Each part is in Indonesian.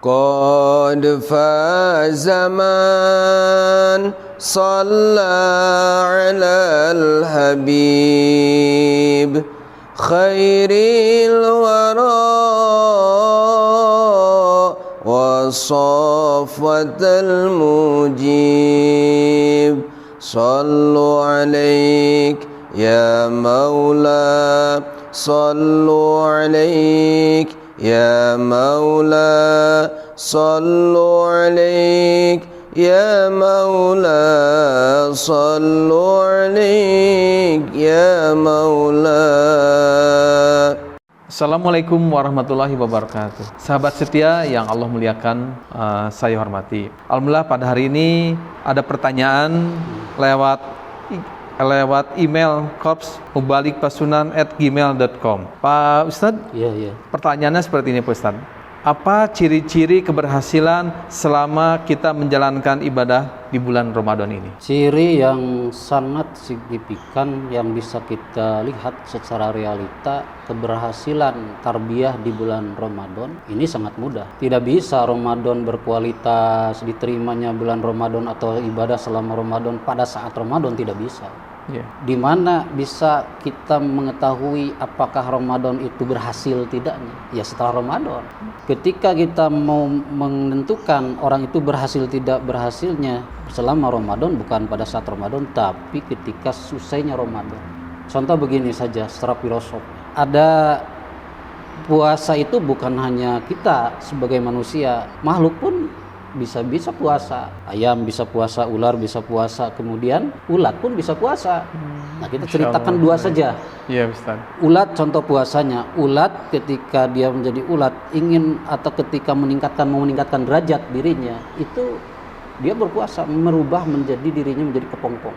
قد فاز من صلى على الحبيب خير الورى والصفوة المجيب صلوا عليك يا مولا صلوا عليك يا مولا صلوا عليك يا مولا صلوا عليك يا مولا. Assalamualaikum warahmatullahi wabarakatuh. Sahabat setia yang Allah muliakan, saya hormati. Alhamdulillah pada hari ini ada pertanyaan lewat email korpsmubalikpasunan@gmail.com. Pak Ustadz, pertanyaannya seperti ini Pak Ustadz. Apa ciri-ciri keberhasilan selama kita menjalankan ibadah di bulan Ramadan ini? Ciri yang sangat signifikan yang bisa kita lihat secara realita keberhasilan tarbiyah di bulan Ramadan ini sangat mudah. Tidak bisa Ramadan berkualitas, diterimanya bulan Ramadan atau ibadah selama Ramadan pada saat Ramadan, tidak bisa. Di mana bisa kita mengetahui apakah Ramadan itu berhasil tidaknya? Ya setelah Ramadan. Ketika kita mau menentukan orang itu berhasil tidak berhasilnya selama Ramadan, bukan pada saat Ramadan, tapi ketika selesainya Ramadan. Contoh begini saja secara filosof. Ada puasa itu bukan hanya kita sebagai manusia, makhluk pun bisa puasa. Ayam bisa puasa, ular bisa puasa, kemudian ulat pun bisa puasa. Nah, kita ceritakan dua saja. Iya, Ustaz. Ulat contoh puasanya. Ulat ketika dia menjadi ulat ingin atau ketika mau meningkatkan derajat dirinya, itu dia berpuasa, merubah menjadi dirinya menjadi kepompong.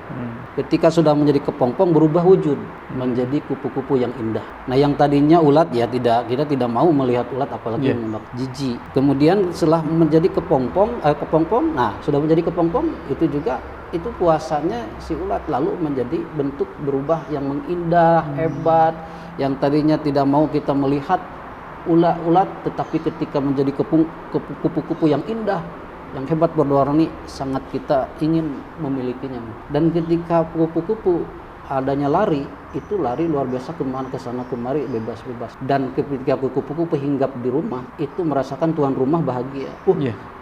Ketika sudah menjadi kepompong, berubah wujud menjadi kupu-kupu yang indah. Nah, yang tadinya ulat ya kita tidak mau melihat ulat, apalagi jijik. Kemudian setelah menjadi kepompong, nah sudah menjadi kepompong, itu puasanya si ulat lalu menjadi bentuk berubah yang mengindah, hebat. Yang tadinya tidak mau kita melihat ulat, tetapi ketika menjadi kupu-kupu yang indah, yang hebat berwarna, sangat kita ingin memilikinya. Dan ketika kupu-kupu adanya lari, itu lari luar biasa kemana kesana kemari bebas-bebas. Dan ketika kupu-kupu hinggap di rumah, itu merasakan tuan rumah bahagia.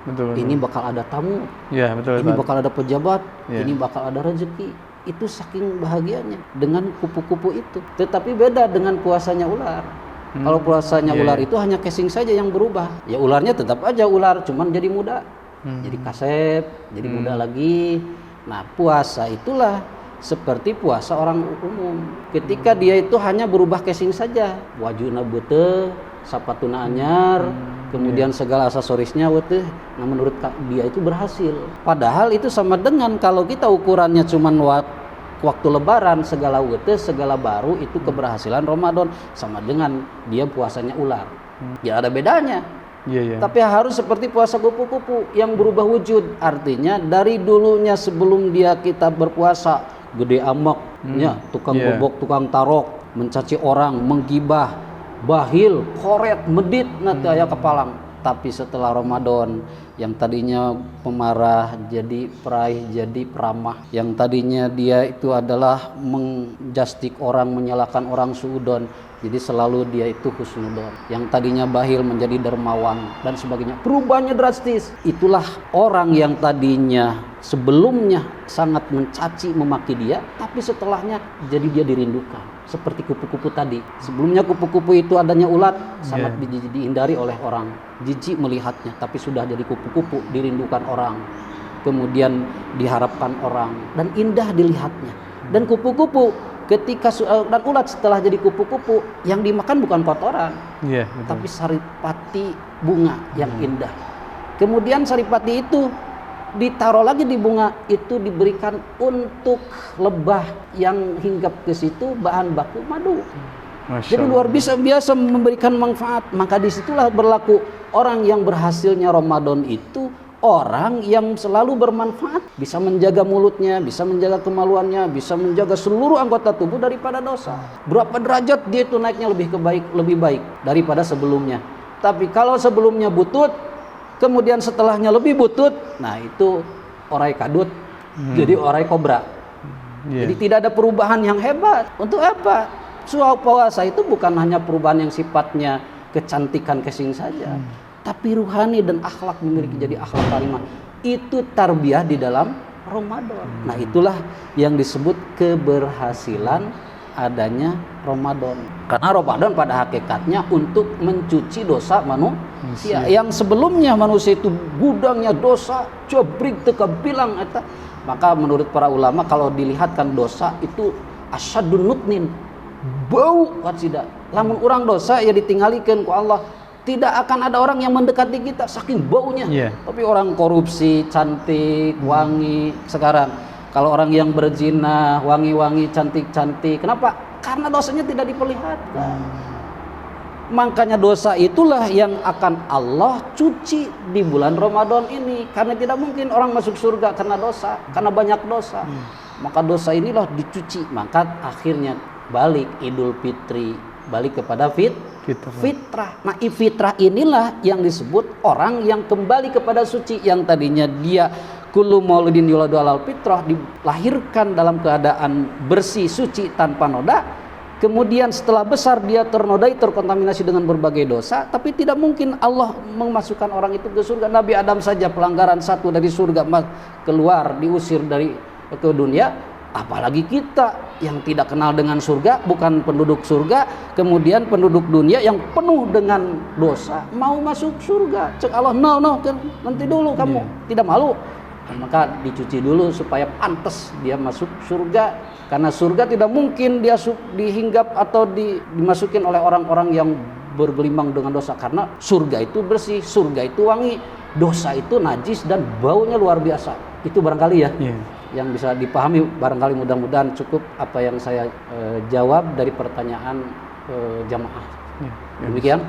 Betul. Ini bakal ada tamu, ini bakal ada pejabat, ini bakal ada rezeki. Itu saking bahagianya dengan kupu-kupu itu. Tetapi beda dengan puasanya ular. Kalau puasanya ular itu hanya casing saja yang berubah. Ya ularnya tetap aja ular, cuman jadi muda. Jadi kasep, jadi muda lagi. Nah, puasa itulah seperti puasa orang umum. Ketika dia itu hanya berubah casing saja, wajuna beuteung, sapatuna anyar, kemudian segala aksesorisnya beuteung. Nah, menurut dia itu berhasil. Padahal itu sama dengan kalau kita ukurannya cuman waktu lebaran, segala beuteung, segala baru, itu keberhasilan Ramadan. Sama dengan dia puasanya ular. Ya ada bedanya. Tapi harus seperti puasa kupu-kupu yang berubah wujud. Artinya dari dulunya sebelum kita berpuasa gede amaknya, tukang bobok, tukang tarok, mencaci orang, menggibah, bahil, koret, medit, nanti aya kepalang. Tapi setelah Ramadan, yang tadinya pemarah jadi peraih, jadi peramah. Yang tadinya dia itu adalah menjastik orang, menyalahkan orang suudon, jadi selalu dia itu husnudon. Yang tadinya bahil menjadi dermawan dan sebagainya. Perubahannya drastis. Itulah orang yang tadinya sebelumnya sangat mencaci, memaki dia, tapi setelahnya jadi dia dirindukan. Seperti kupu-kupu tadi. Sebelumnya kupu-kupu itu adanya ulat, sangat dihindari oleh orang. Jijik melihatnya, tapi sudah jadi kupu-kupu, dirindukan orang. Kemudian diharapkan orang dan indah dilihatnya. Dan kupu-kupu dan ulat setelah jadi kupu-kupu, yang dimakan bukan kotoran, tapi saripati bunga yang indah. Kemudian saripati itu ditaruh lagi di bunga, itu diberikan untuk lebah yang hinggap ke situ bahan baku madu. Jadi luar biasa memberikan manfaat. Maka disitulah berlaku orang yang berhasilnya Ramadan itu orang yang selalu bermanfaat, bisa menjaga mulutnya, bisa menjaga kemaluannya, bisa menjaga seluruh anggota tubuh daripada dosa. Berapa derajat dia itu naiknya lebih baik daripada sebelumnya. Tapi kalau sebelumnya butut, kemudian setelahnya lebih butut, nah itu orai kadut, jadi orai kobra. Jadi tidak ada perubahan yang hebat. Untuk apa? Puasa itu bukan hanya perubahan yang sifatnya kecantikan casing saja, tapi ruhani dan akhlak memiliki jadi akhlak karimah. Itu tarbiyah di dalam Ramadan. Nah itulah yang disebut keberhasilan adanya Ramadan. Karena Ramadan pada hakikatnya untuk mencuci dosa manusia. Yang sebelumnya manusia itu gudangnya dosa, jabrik teka bilang eta. Maka menurut para ulama kalau dilihatkan dosa itu asyadun nutnin, bau tidak. Lamun orang dosa ya ditinggalikeun ku Allah, tidak akan ada orang yang mendekati kita saking baunya. Tapi orang korupsi cantik, wangi. Sekarang kalau orang yang berzina wangi-wangi, cantik-cantik, kenapa? Karena dosanya tidak diperlihatkan. Makanya dosa itulah yang akan Allah cuci di bulan Ramadan ini. Karena tidak mungkin orang masuk surga karena dosa, karena banyak dosa. Maka dosa inilah dicuci. Maka akhirnya balik Idul Fitri, balik kepada fitrah. Nah, fitrah inilah yang disebut orang yang kembali kepada suci. Yang tadinya dia kullu mauludin yuladu alal fitrah, dilahirkan dalam keadaan bersih, suci, tanpa noda. Kemudian setelah besar dia ternodai, terkontaminasi dengan berbagai dosa. Tapi tidak mungkin Allah memasukkan orang itu ke surga. Nabi Adam saja pelanggaran satu dari surga, keluar, diusir dari ke dunia. Apalagi kita yang tidak kenal dengan surga, bukan penduduk surga, kemudian penduduk dunia yang penuh dengan dosa, mau masuk surga. Cek Allah, no, nanti dulu kamu, tidak malu. Maka dicuci dulu supaya pantas dia masuk surga. Karena surga tidak mungkin dia dihinggap atau dimasukin oleh orang-orang yang bergelimang dengan dosa. Karena surga itu bersih, surga itu wangi, dosa itu najis dan baunya luar biasa. Itu barangkali ya yang bisa dipahami. Barangkali mudah-mudahan cukup apa yang saya jawab dari pertanyaan jamaah. Demikian.